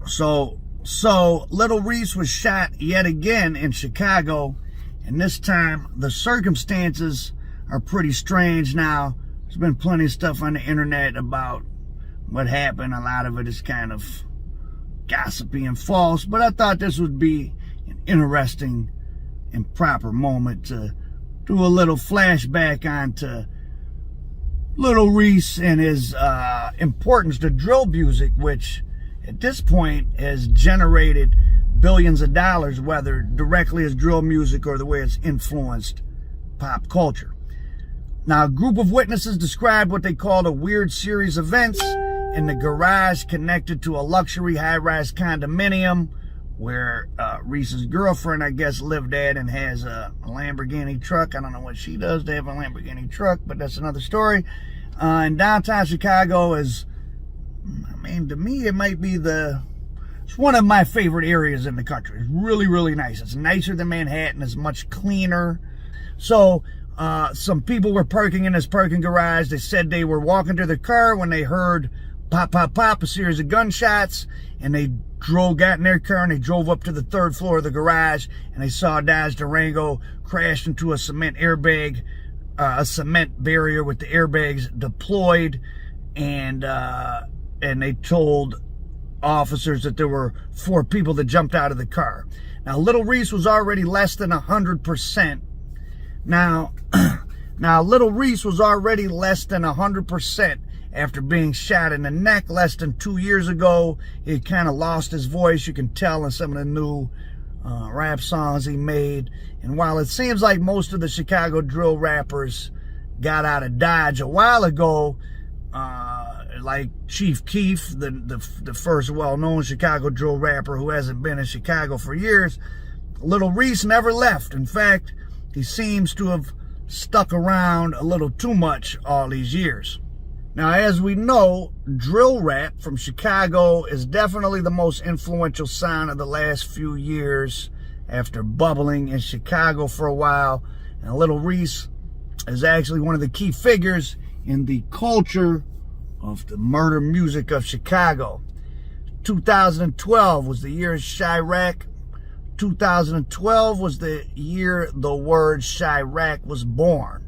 So Lil Reese was shot yet again in Chicago, and this time the circumstances are pretty strange. Now, there's been plenty of stuff on the internet about what happened. A lot of it is kind of gossipy and false, but I thought this would be an interesting and proper moment to do a little flashback onto Lil Reese and his importance to drill music, which at this point has generated billions of dollars, whether directly as drill music or the way it's influenced pop culture. Now, a group of witnesses described what they called a weird series of events in the garage connected to a luxury high-rise condominium where Reese's girlfriend, I guess, lived at and has a Lamborghini truck. I don't know what she does to have a Lamborghini truck, but that's another story. And downtown Chicago is, I mean, to me, it might be it's one of my favorite areas in the country. It's really, really nice. It's nicer than Manhattan. It's much cleaner. So, some people were parking in this parking garage. They said they were walking to their car when they heard pop, pop, pop, a series of gunshots, and they got in their car and they drove up to the third floor of the garage, and they saw a Dodge Durango crash into a cement airbag, a cement barrier with the airbags deployed, and they told officers that there were 4 people that jumped out of the car. Now, Lil Reese was already less than 100%. Now, Lil Reese was already less than 100% after being shot in the neck less than 2 years ago. He kind of lost his voice. You can tell in some of the new rap songs he made. And while it seems like most of the Chicago drill rappers got out of Dodge a while ago, like Chief Keef, the first well-known Chicago drill rapper who hasn't been in Chicago for years, Lil Reese never left. In fact, he seems to have stuck around a little too much all these years. Now, as we know, drill rap from Chicago is definitely the most influential sound of the last few years after bubbling in Chicago for a while. And Lil Reese is actually one of the key figures in the culture of the murder music of Chicago. 2012 was the year Chiraq. 2012 was the year the word Chiraq was born.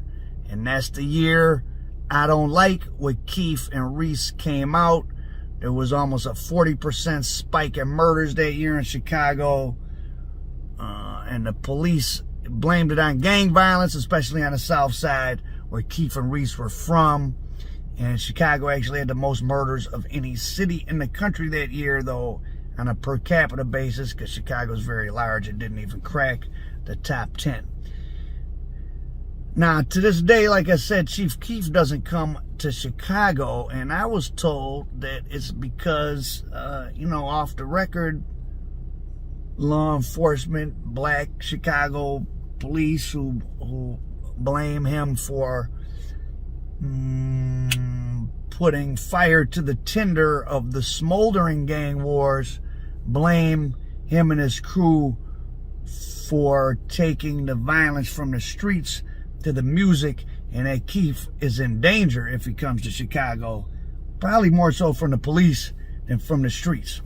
And that's the year I Don't Like with Keef and Reese came out. There was almost a 40% spike in murders that year in Chicago. And the police blamed it on gang violence, especially on the South Side, where Keef and Reese were from. And Chicago actually had the most murders of any city in the country that year, though on a per capita basis, because Chicago's very large, it didn't even crack the top 10. Now, to this day, like I said, Chief Keef doesn't come to Chicago, and I was told that it's because, off the record, law enforcement, black Chicago police who blame him for putting fire to the tinder of the smoldering gang wars, blame him and his crew for taking the violence from the streets to the music, and that Keef is in danger if he comes to Chicago, probably more so from the police than from the streets.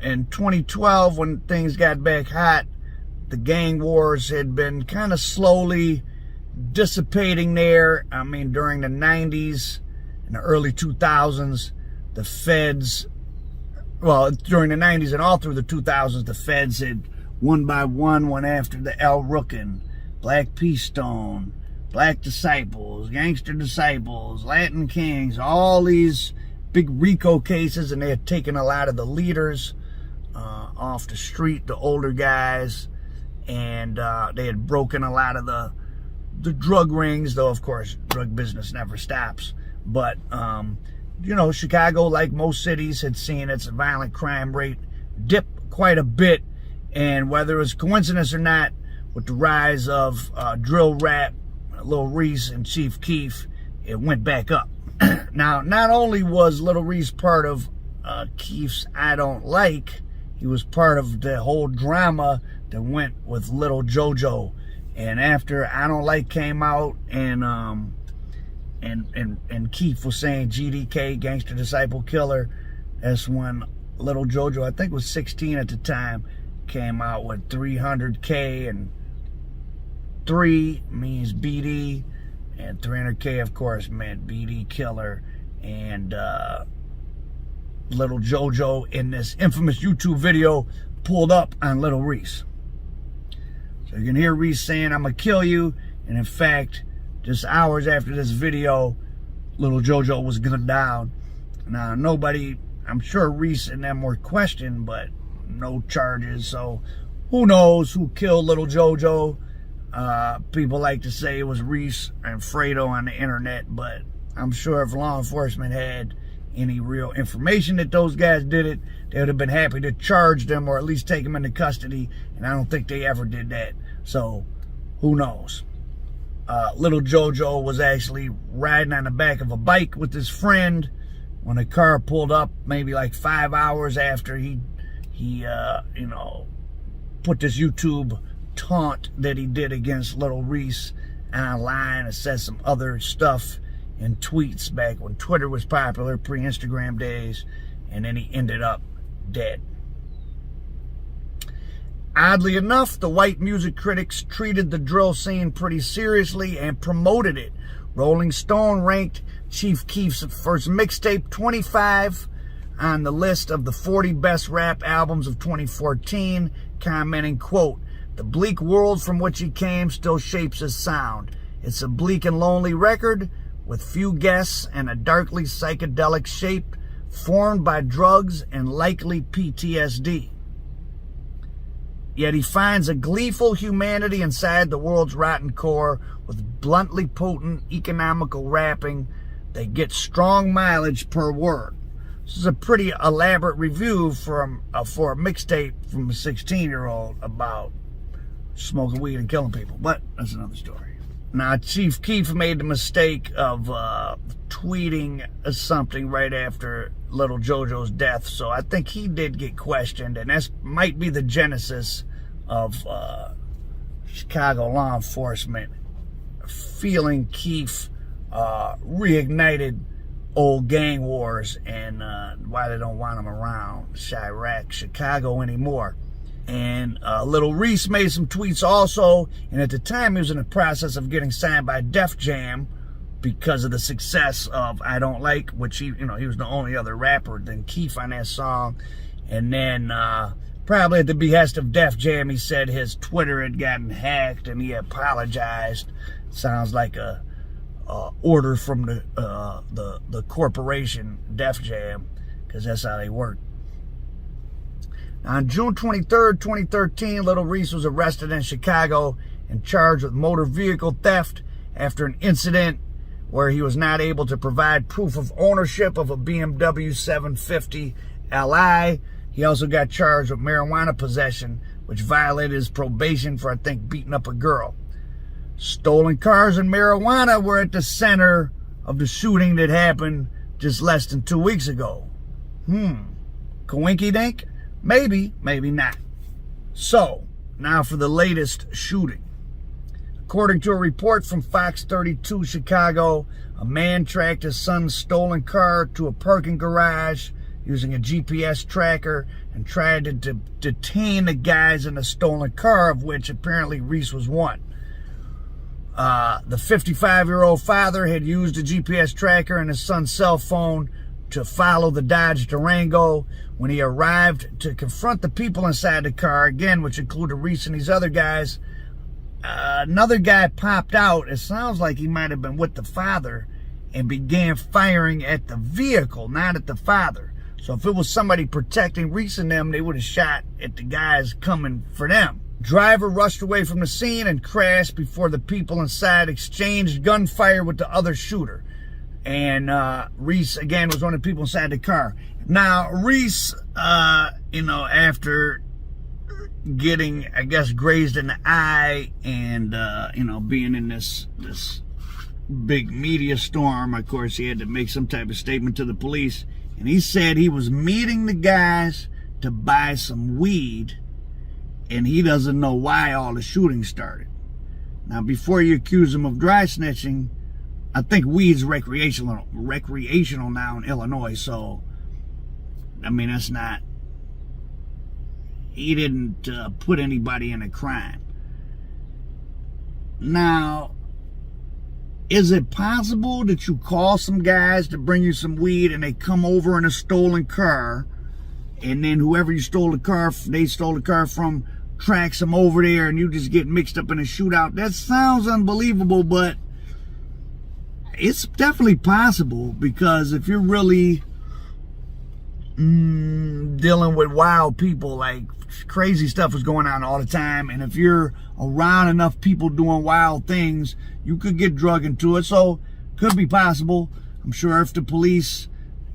In 2012, when things got back hot, the gang wars had been kind of slowly dissipating there. I mean, during the 90s and the early 2000s, the feds, during the 90s and all through the 2000s, the feds had one by one went after the El Rookin', Black Peace Stone, Black Disciples, Gangster Disciples, Latin Kings, all these big RICO cases, and they had taken a lot of the leaders off the street, the older guys, and they had broken a lot of the drug rings, though of course drug business never stops. But Chicago, like most cities, had seen its violent crime rate dip quite a bit, and whether it was coincidence or not, with the rise of drill rap, Lil Reese and Chief Keef, it went back up. Now, not only was Lil Reese part of Keef's I Don't Like, he was part of the whole drama that went with Little JoJo. And after I Don't Like came out, and Keef was saying GDK, Gangster Disciple Killer, that's when Little JoJo, I think was 16 at the time, came out with 300K, and 3 means BD, and 300K, of course, meant BD Killer. And Little JoJo, in this infamous YouTube video, pulled up on Lil Reese. So you can hear Reese saying, "I'm gonna kill you." And in fact, just hours after this video, Lil JoJo was gunned down. Now, nobody, I'm sure Reese and them were questioned, but no charges. So who knows who killed Lil JoJo? People like to say it was Reese and Fredo on the internet, but I'm sure if law enforcement had any real information that those guys did it, they would have been happy to charge them or at least take them into custody, and I don't think they ever did that. So who knows? Little JoJo was actually riding on the back of a bike with his friend when a car pulled up, maybe like 5 hours after he put this YouTube taunt that he did against Lil Reese online, and said some other stuff in tweets back when Twitter was popular, pre-Instagram days, and then he ended up dead. Oddly enough, the white music critics treated the drill scene pretty seriously and promoted it. Rolling Stone ranked Chief Keef's first mixtape 25 on the list of the 40 best rap albums of 2014, commenting, quote, "The bleak world from which he came still shapes his sound. It's a bleak and lonely record with few guests and a darkly psychedelic shape formed by drugs and likely PTSD. Yet he finds a gleeful humanity inside the world's rotten core with bluntly potent economical rapping that gets strong mileage per word." This is a pretty elaborate review for a mixtape from a 16-year-old about smoking weed and killing people, but that's another story. Now, Chief Keef made the mistake of tweeting something right after Lil JoJo's death, so I think he did get questioned, and that might be the genesis of Chicago law enforcement feeling Keef reignited old gang wars and why they don't want him around Chiraq, Chicago anymore. And Lil Reese made some tweets also, and at the time he was in the process of getting signed by Def Jam because of the success of I Don't Like, which he was the only other rapper than Keef on that song. And then probably at the behest of Def Jam, he said his Twitter had gotten hacked and he apologized. Sounds like a order from the corporation Def Jam, because that's how they work. On June 23rd, 2013, Lil Reese was arrested in Chicago and charged with motor vehicle theft after an incident where he was not able to provide proof of ownership of a BMW 750 Li. He also got charged with marijuana possession, which violated his probation for, I think, beating up a girl. Stolen cars and marijuana were at the center of the shooting that happened just less than 2 weeks ago. Coinky dink? Maybe, maybe not. So, now for the latest shooting. According to a report from Fox 32 Chicago, a man tracked his son's stolen car to a parking garage using a GPS tracker and tried to detain the guys in the stolen car, of which apparently Reese was one. The 55-year-old father had used a GPS tracker and his son's cell phone to follow the Dodge Durango. When he arrived to confront the people inside the car, again, which included Reese and these other guys, another guy popped out. It sounds like he might have been with the father and began firing at the vehicle, not at the father. So if it was somebody protecting Reese and them, they would have shot at the guys coming for them. Driver rushed away from the scene and crashed before the people inside exchanged gunfire with the other shooter. And Reese, again, was one of the people inside the car. Now, Reese, after getting, I guess, grazed in the eye and, being in this big media storm, of course, he had to make some type of statement to the police. And he said he was meeting the guys to buy some weed, and he doesn't know why all the shooting started. Now, before you accuse him of dry snitching, I think weed's recreational now in Illinois, so, I mean, that's not he didn't put anybody in a crime. Now, is it possible that you call some guys to bring you some weed and they come over in a stolen car, and then whoever they stole the car from tracks them over there, and you just get mixed up in a shootout? That sounds unbelievable, but it's definitely possible, because if you're really dealing with wild people, like crazy stuff is going on all the time, and if you're around enough people doing wild things, you could get drug into it. So could be possible. I'm sure if the police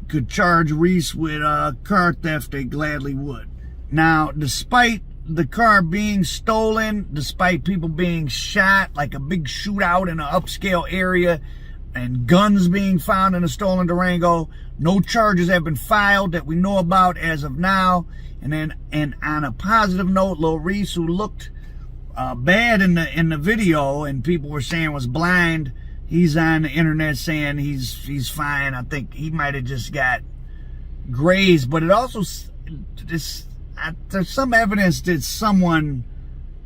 could charge Reese with car theft, they gladly would. Now, despite the car being stolen, despite people being shot, like a big shootout in an upscale area, and guns being found in a stolen Durango, no charges have been filed that we know about as of now. And on a positive note, Lil Reese, who looked bad in the video and people were saying was blind, he's on the internet saying he's fine. I think he might have just got grazed, but it also there's some evidence that someone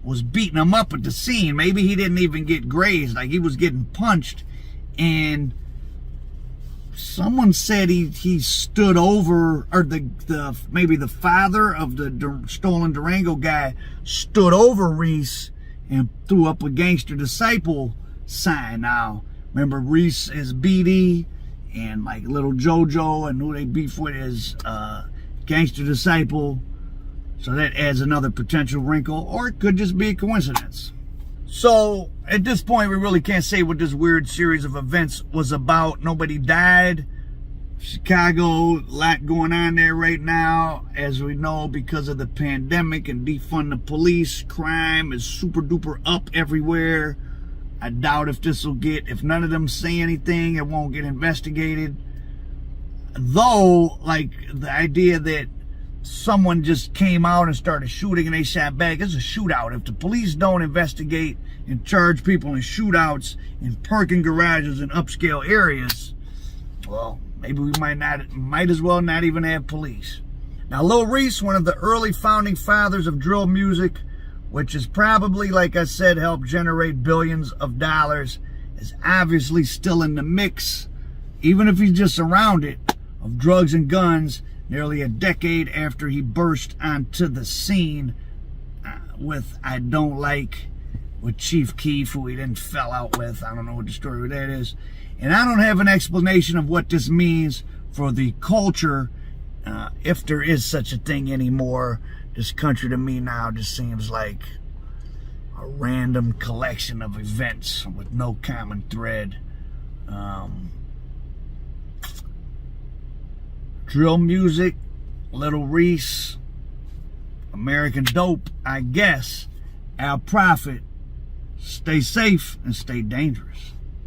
was beating him up at the scene. Maybe he didn't even get grazed, like he was getting punched. And someone said he stood over, or maybe the father of the stolen Durango guy stood over Reese and threw up a gangster disciple sign. Now, remember, Reese is BD, and like Little JoJo, and who they beef with is gangster disciple. So that adds another potential wrinkle, or it could just be a coincidence. So at this point, we really can't say what this weird series of events was about. Nobody died. Chicago, a lot going on there right now, as we know, because of the pandemic and defund the police. Crime is super duper up everywhere. I doubt if none of them say anything, it won't get investigated. Though, like, the idea that someone just came out and started shooting and they shot back, it's a shootout. If the police don't investigate and charge people in shootouts in parking garages in upscale areas, well, maybe we might as well not even have police. Now, Lil Reese, one of the early founding fathers of drill music, which is probably, like I said, helped generate billions of dollars, is obviously still in the mix, even if he's just around it, of drugs and guns, nearly a decade after he burst onto the scene with I Don't Like, with Chief Keef, who he then fell out with. I don't know what the story with that is. And I don't have an explanation of what this means for the culture, if there is such a thing anymore. This country to me now just seems like a random collection of events with no common thread. Drill music, Lil Reese, American dope, I guess. Our prophet. Stay safe and stay dangerous.